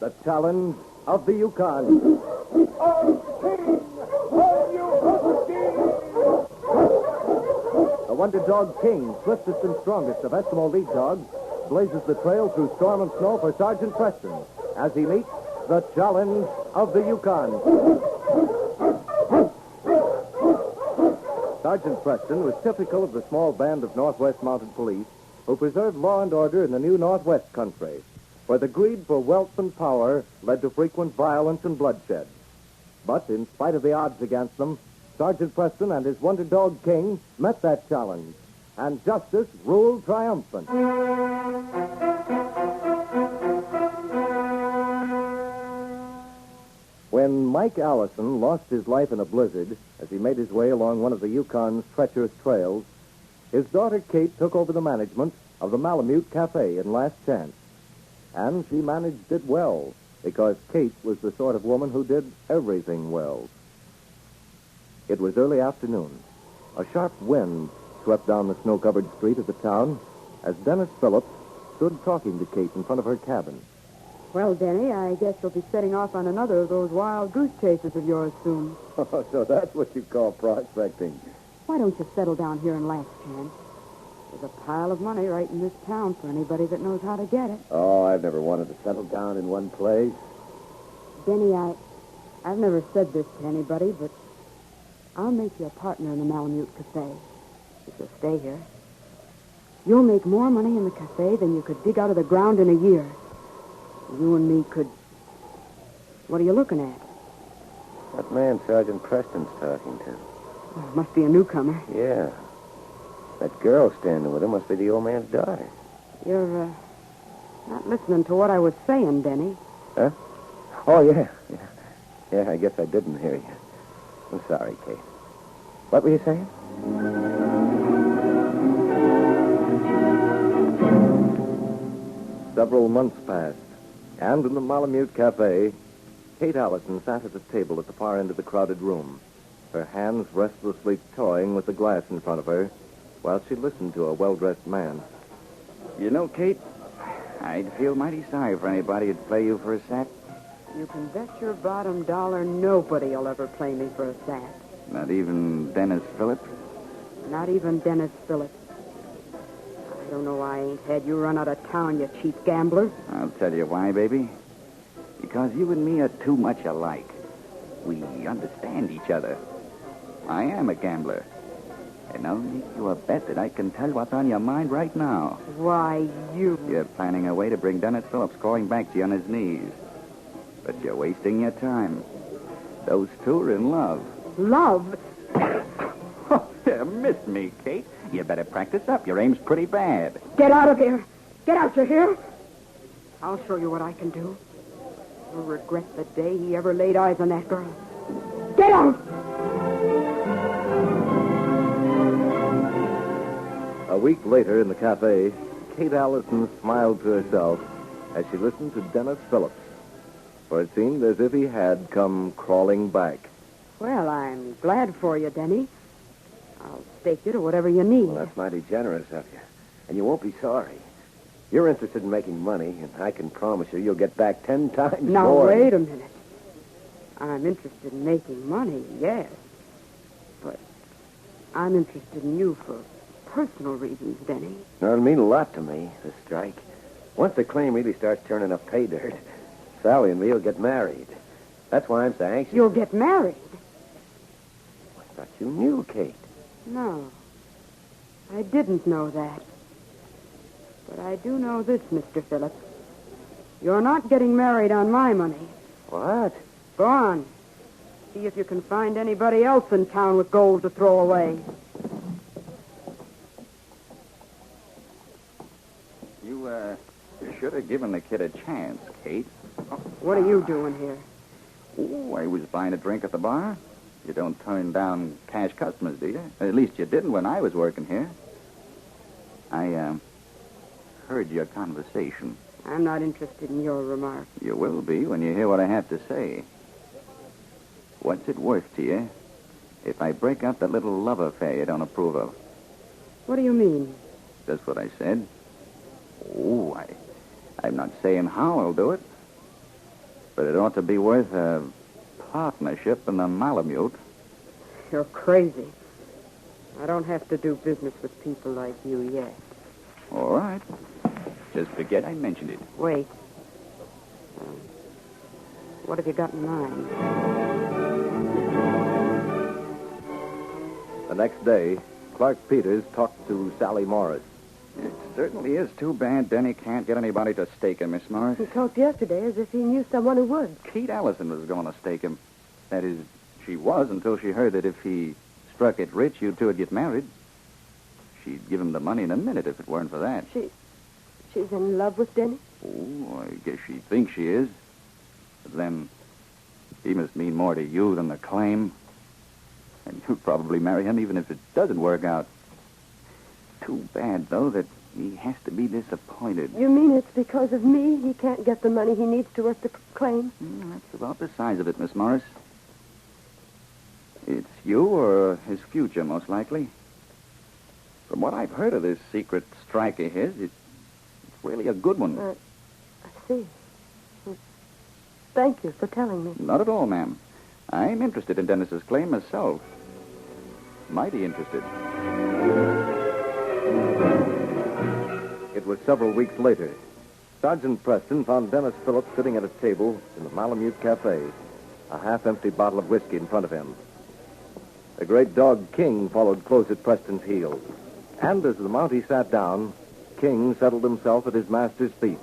The challenge of the Yukon. The Wonder Dog King, swiftest and strongest of Eskimo lead dogs, blazes the trail through storm and snow for Sergeant Preston as he meets the challenge of the Yukon. Sergeant Preston was typical of the small band of Northwest Mounted Police who preserved law and order in the new Northwest country, where the greed for wealth and power led to frequent violence and bloodshed. But in spite of the odds against them, Sergeant Preston and his Wonder Dog King met that challenge, and justice ruled triumphant. When Mike Allison lost his life in a blizzard as he made his way along one of the Yukon's treacherous trails, his daughter Kate took over the management of the Malamute Cafe in Last Chance. And she managed it well, because Kate was the sort of woman who did everything well. It was early afternoon. A sharp wind swept down the snow-covered street of the town as Dennis Phillips stood talking to Kate in front of her cabin. Well, Denny, I guess you'll be setting off on another of those wild goose chases of yours soon. Oh, so that's what you call prospecting. Why don't you settle down here in Last Chance? There's a pile of money right in this town for anybody that knows how to get it. Oh, I've never wanted to settle down in one place. Denny, I've never said this to anybody, but I'll make you a partner in the Malamute Cafe if you'll stay here. You'll make more money in the cafe than you could dig out of the ground in a year. You and me could... What are you looking at? That man Sergeant Preston's talking to. Oh, must be a newcomer. Yeah. That girl standing with him must be the old man's daughter. You're, not listening to what I was saying, Denny. Huh? Oh, yeah. Yeah, I guess I didn't hear you. I'm sorry, Kate. What were you saying? Several months passed, and in the Malamute Cafe, Kate Allison sat at a table at the far end of the crowded room, her hands restlessly toying with the glass in front of her, while she listened to a well-dressed man. You know, Kate, I'd feel mighty sorry for anybody who'd play you for a sat. You can bet your bottom dollar nobody'll ever play me for a sat. Not even Dennis Phillips? Not even Dennis Phillips. I don't know why I ain't had you run out of town, you cheap gambler. I'll tell you why, baby. Because you and me are too much alike. We understand each other. I am a gambler. And I'll make you a bet that I can tell what's on your mind right now. Why, you... You're planning a way to bring Dennis Phillips crawling back to you on his knees. But you're wasting your time. Those two are in love. Love? Oh, you missed me, Kate. You better practice up. Your aim's pretty bad. Get out of here. Get out, you hear? I'll show you what I can do. You'll regret the day he ever laid eyes on that girl. Get out! A week later in the cafe, Kate Allison smiled to herself as she listened to Dennis Phillips, for it seemed as if he had come crawling back. Well, I'm glad for you, Denny. I'll stake you to whatever you need. Well, that's mighty generous of you, and you won't be sorry. You're interested in making money, and I can promise you'll get back 10 times now, more. Now, wait a minute. I'm interested in making money, yes. But I'm interested in you for personal reasons, Denny. It'll mean a lot to me, this strike. Once the claim really starts turning up pay dirt, Sally and me will get married. That's why I'm so anxious. You'll get married? I thought you knew, Kate. No. I didn't know that. But I do know this, Mr. Phillips. You're not getting married on my money. What? Go on. See if you can find anybody else in town with gold to throw away. You should have given the kid a chance, Kate. What are you doing here? Oh, I was buying a drink at the bar. You don't turn down cash customers, do you? At least you didn't when I was working here. I heard your conversation. I'm not interested in your remarks. You will be when you hear what I have to say. What's it worth to you if I break up that little love affair you don't approve of? What do you mean? That's what I said. Oh, I'm not saying how I'll do it. But it ought to be worth a partnership in the Malamute. You're crazy. I don't have to do business with people like you yet. All right. Just forget I mentioned it. Wait. What have you got in mind? The next day, Clark Peters talked to Sally Morris. It certainly is too bad Denny can't get anybody to stake him, Miss Morris. He talked yesterday as if he knew someone who would. Kate Allison was going to stake him. That is, she was until she heard that if he struck it rich, you two would get married. She'd give him the money in a minute if it weren't for that. She's in love with Denny? Oh, I guess she thinks she is. But then, he must mean more to you than the claim. And you'd probably marry him even if it doesn't work out. Too bad, though, that he has to be disappointed. You mean it's because of me he can't get the money he needs to work the claim? That's about the size of it, Miss Morris. It's you or his future, most likely. From what I've heard of this secret strike of his, it's really a good one. I see. Thank you for telling me. Not at all, ma'am. I'm interested in Dennis's claim myself. Mighty interested. It was several weeks later. Sergeant Preston found Dennis Phillips sitting at a table in the Malamute Cafe, a half-empty bottle of whiskey in front of him. The great dog King followed close at Preston's heels. And as the Mountie sat down, King settled himself at his master's feet.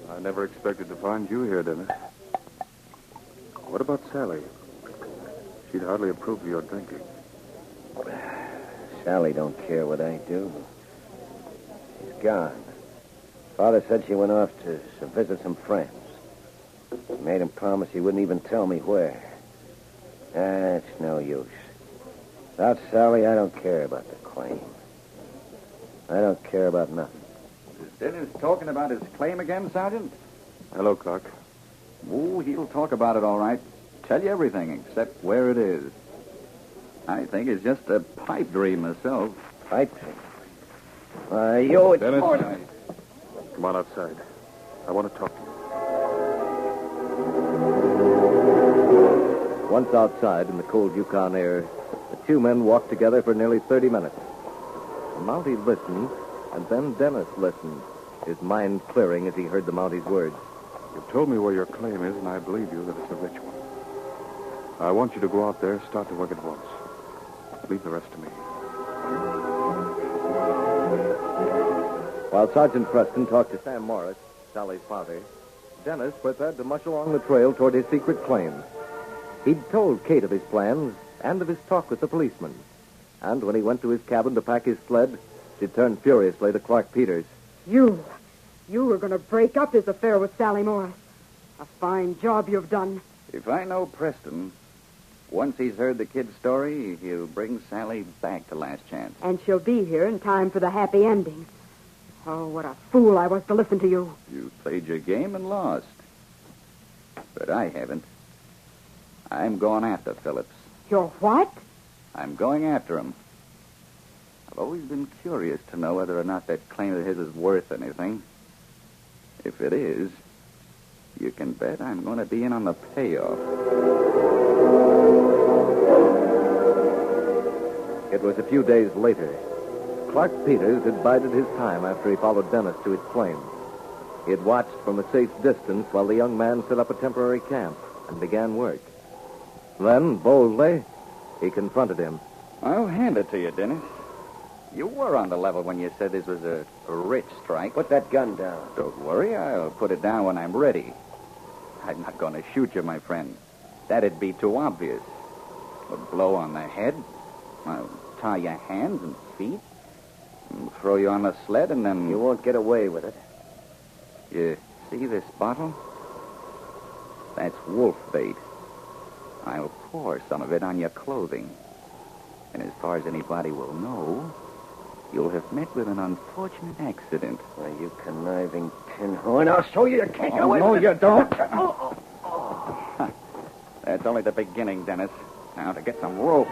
I never expected to find you here, Dennis. What about Sally? She'd hardly approve of your drinking. Sally don't care what I do. She's gone. Father said she went off to visit some friends. She made him promise he wouldn't even tell me where. It's no use. Without Sally, I don't care about the claim. I don't care about nothing. Is Dennis talking about his claim again, Sergeant? Hello, Clark. Oh, he'll talk about it all right. Tell you everything except where it is. I think it's just a pipe dream myself. Pipe dream? Why, you... Dennis, come on outside. I want to talk to you. Once outside in the cold Yukon air, the two men walked together for nearly 30 minutes. The Mountie listened, and then Dennis listened, his mind clearing as he heard the Mountie's words. You've told me where your claim is, and I believe you that it's a rich one. I want you to go out there, start to work at once. Leave the rest to me. While Sergeant Preston talked to Sam Morris, Sally's father, Dennis prepared to mush along the trail toward his secret claim. He'd told Kate of his plans and of his talk with the policeman. And when he went to his cabin to pack his sled, she turned furiously to Clark Peters. You were going to break up his affair with Sally Morris. A fine job you've done. If I know Preston, once he's heard the kid's story, he'll bring Sally back to Last Chance. And she'll be here in time for the happy ending. Oh, what a fool I was to listen to you. You played your game and lost. But I haven't. I'm going after Phillips. You're what? I'm going after him. I've always been curious to know whether or not that claim of his is worth anything. If it is, you can bet I'm going to be in on the payoff. It was a few days later. Clark Peters had bided his time after he followed Dennis to his claim. He had watched from a safe distance while the young man set up a temporary camp and began work. Then, boldly, he confronted him. I'll hand it to you, Dennis. You were on the level when you said this was a rich strike. Put that gun down. Don't worry, I'll put it down when I'm ready. I'm not going to shoot you, my friend. That'd be too obvious. A blow on the head. I'll tie your hands and feet. And throw you on the sled and then... You won't get away with it. You see this bottle? That's wolf bait. I'll pour some of it on your clothing. And as far as anybody will know, you'll have met with an unfortunate accident. Why, you conniving tin horn. I'll show you can't get away no, with it. you don't. That's only the beginning, Dennis. Now to get some rope.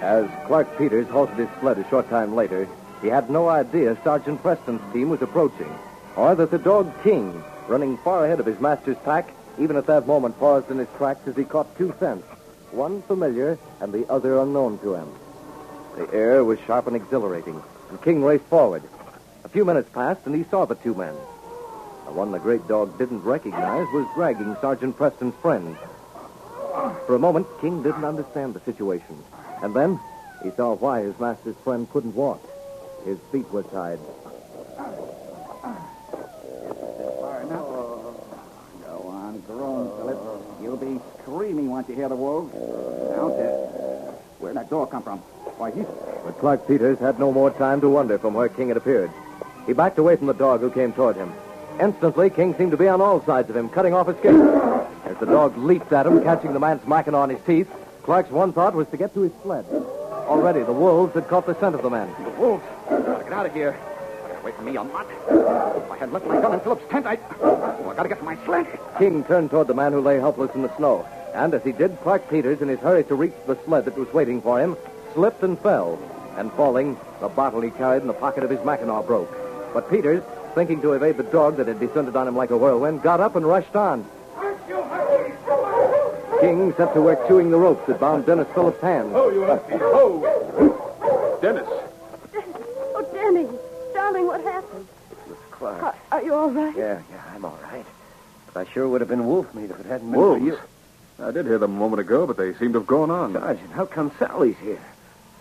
As Clark Peters halted his sled a short time later, He had no idea Sergeant Preston's team was approaching, or that the dog King, running far ahead of his master's pack, even at that moment paused in his tracks as he caught two scents, one familiar and the other unknown to him. The air was sharp and exhilarating, and King raced forward. A few minutes passed, and he saw the two men. The one the great dog didn't recognize was dragging Sergeant Preston's friend. For a moment, King didn't understand the situation. And then he saw why his master's friend couldn't walk. His feet were tied. Go on, groan, Philip. You'll be screaming once you hear the wolves. Out there. Where'd that door come from? Why, But Clark Peters had no more time to wonder from where King had appeared. He backed away from the dog who came toward him. Instantly, King seemed to be on all sides of him, cutting off escape. As the dog leaped at him, catching the man's mackinaw on his teeth, Clark's one thought was to get to his sled. Already, the wolves had caught the scent of the man. the wolves. Gotta get out of here. Wait for me, you mutt. If I had left my gun in Philip's tent, I gotta get to my sled. King turned toward the man who lay helpless in the snow. And as he did, Clark Peters, in his hurry to reach the sled that was waiting for him, slipped and fell. And falling, the bottle he carried in the pocket of his mackinaw broke. But Peters, thinking to evade the dog that had descended on him like a whirlwind, got up and rushed on. King set to work chewing the ropes that bound Dennis Phillips' hands. Oh, you huskies. Oh! Dennis. Oh, Denny. Darling, what happened? Miss Clark. Are you all right? Yeah, I'm all right. But I sure would have been wolf meat if it hadn't been Wolves? for you. I did hear them a moment ago, but they seem to have gone on. Sergeant, how come Sally's here?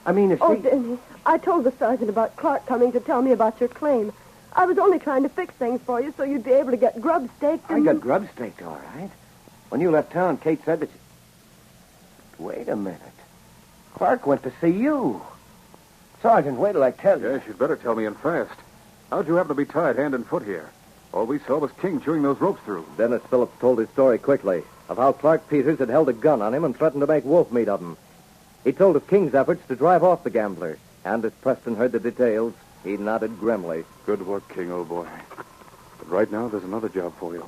I mean, if Oh, she... Denny, I told the sergeant about Clark coming to tell me about your claim. I was only trying to fix things for you so you'd be able to get grub staked I and... got grub staked, all right. When you left town, Kate said that... Wait a minute. Clark went to see you. Sergeant, wait till I tell you. Yes, you'd better tell me and fast. How'd you happen to be tied hand and foot here? All we saw was King chewing those ropes through. Dennis Phillips told his story quickly of how Clark Peters had held a gun on him and threatened to make wolf meat of him. He told of King's efforts to drive off the gambler. And as Preston heard the details, he nodded grimly. Good work, King, old boy. But right now, there's another job for you.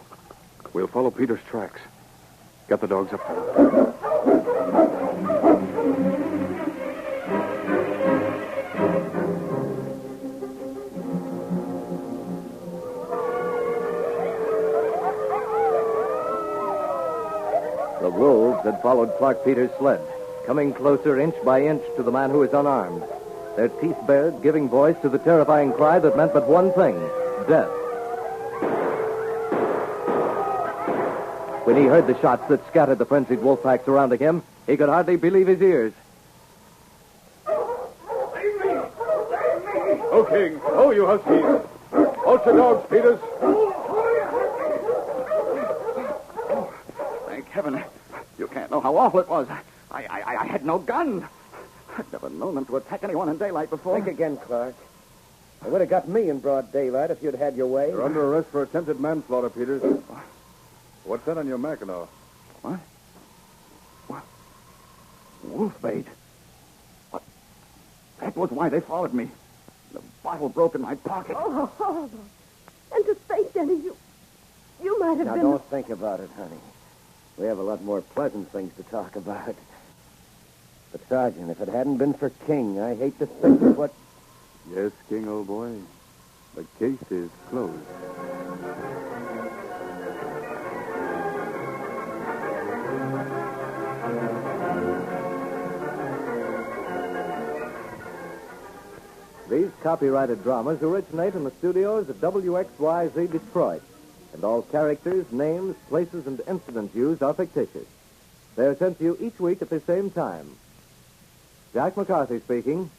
We'll follow Peter's tracks. Get the dogs up there. The wolves had followed Clark Peters' sled, coming closer inch by inch to the man who was unarmed. Their teeth bared, giving voice to the terrifying cry that meant but one thing, death. When he heard the shots that scattered the frenzied wolf pack surrounding him, he could hardly believe his ears. Oh, King. Oh, you huskies. Halt your dogs, Peters. Thank heaven. You can't know how awful it was. I had no gun. I've never known them to attack anyone in daylight before. Think again, Clark. It would have got me in broad daylight if you'd had your way. You're under arrest for attempted manslaughter, Peters. What's that on your mackinaw? What? Wolf bait. What? That was why they followed me. The bottle broke in my pocket. Oh, horrible. And to think, Denny, you might have Now, been... don't think about it, honey. We have a lot more pleasant things to talk about. But, Sergeant, if it hadn't been for King, I hate to think of what... Yes, King, old boy. The case is closed. These copyrighted dramas originate in the studios of WXYZ Detroit, and all characters, names, places, and incidents used are fictitious. They are sent to you each week at the same time. Jack McCarthy speaking.